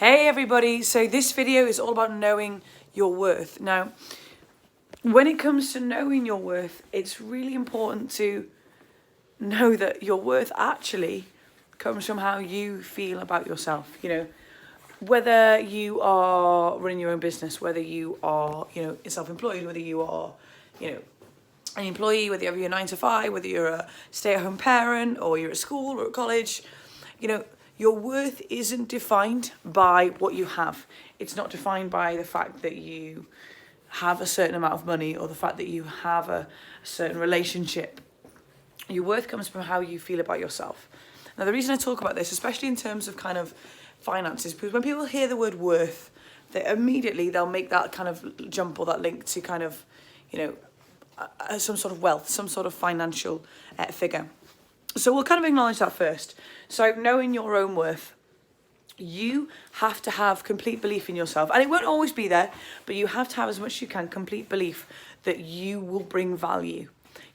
Hey everybody, so this video is all about knowing your worth. Now, when it comes to knowing your worth, it's really important to know that your worth actually comes from how you feel about yourself. Whether you are running your own business, whether you are, self-employed, whether you are, an employee, whether you have your 9 to 5, whether you're a stay-at-home parent or you're at school or at college, your worth isn't defined by what you have. It's not defined by the fact that you have a certain amount of money or the fact that you have a certain relationship. Your worth comes from how you feel about yourself. Now, the reason I talk about this, especially in terms of kind of finances, because when people hear the word worth, they'll make that kind of jump or that link to kind of, some sort of wealth, some sort of financial figure. So we'll kind of acknowledge that first. So knowing your own worth, you have to have complete belief in yourself. And it won't always be there, but you have to have as much as you can, complete belief that you will bring value.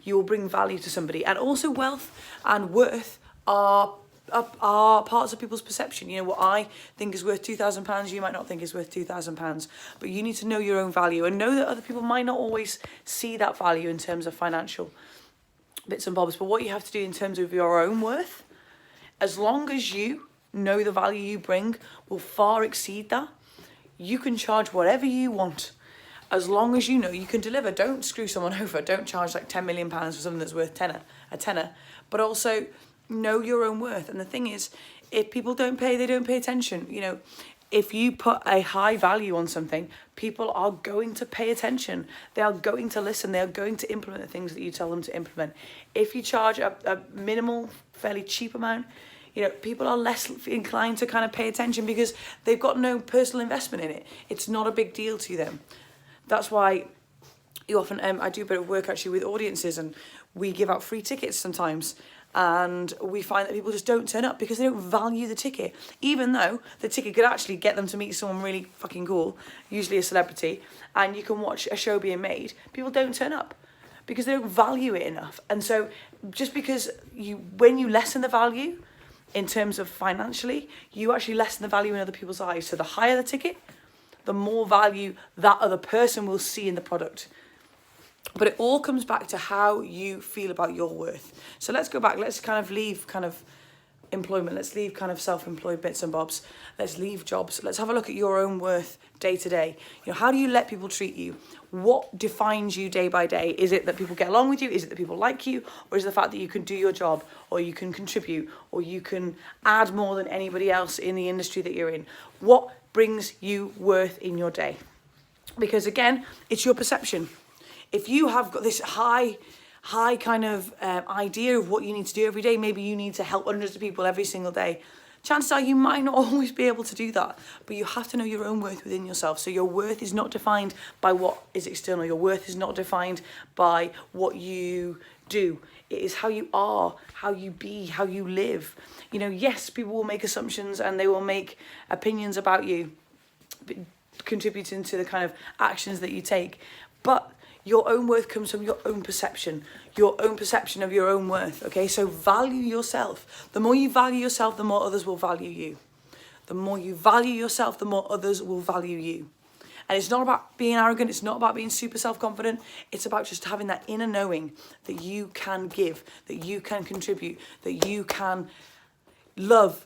You will bring value to somebody. And also wealth and worth are parts of people's perception. What I think is worth £2,000, you might not think is worth £2,000. But you need to know your own value and know that other people might not always see that value in terms of financial bits and bobs. But what you have to do in terms of your own worth, as long as you know the value you bring will far exceed that, you can charge whatever you want. As long as you know you can deliver. Don't screw someone over. Don't charge like £10 million for something that's worth a tenner. But also know your own worth. And the thing is, if people don't pay, they don't pay attention. If you put a high value on something, people are going to pay attention. They are going to listen. They are going to implement the things that you tell them to implement. If you charge a minimal, fairly cheap amount, people are less inclined to kind of pay attention because they've got no personal investment in it. It's not a big deal to them. That's why you often, I do a bit of work actually with audiences, and we give out free tickets sometimes. And we find that people just don't turn up because they don't value the ticket, even though the ticket could actually get them to meet someone really fucking cool, usually a celebrity, and you can watch a show being made. People don't turn up because they don't value it enough. And so just because when you lessen the value in terms of financially, you actually lessen the value in other people's eyes. So the higher the ticket, the more value that other person will see in the product. But it all comes back to how you feel about your worth. So let's go back. Let's kind of leave kind of employment. Let's leave kind of self-employed bits and bobs. Let's leave jobs. Let's have a look at your own worth day to day. How do you let people treat you? What defines you day by day? Is it that people get along with you? Is it that people like you? Or is it the fact that you can do your job, or you can contribute, or you can add more than anybody else in the industry that you're in? What brings you worth in your day? Because again, it's your perception. If you have got this high kind of idea of what you need to do every day, maybe you need to help hundreds of people every single day, chances are you might not always be able to do that. But you have to know your own worth within yourself. So your worth is not defined by what is external. Your worth is not defined by what you do. It is how you are, how you be, how you live. Yes, people will make assumptions and they will make opinions about you, contributing to the kind of actions that you take. But your own worth comes from your own perception of your own worth, okay? So value yourself. The more you value yourself, the more others will value you. The more you value yourself, the more others will value you. And it's not about being arrogant. It's not about being super self-confident. It's about just having that inner knowing that you can give, that you can contribute, that you can laugh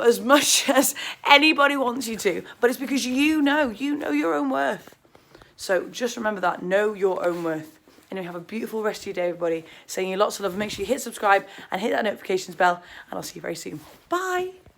as much as anybody wants you to. But it's because you know your own worth. So just remember that, know your own worth. And have a beautiful rest of your day, everybody. Sending you lots of love. Make sure you hit subscribe and hit that notifications bell. And I'll see you very soon. Bye.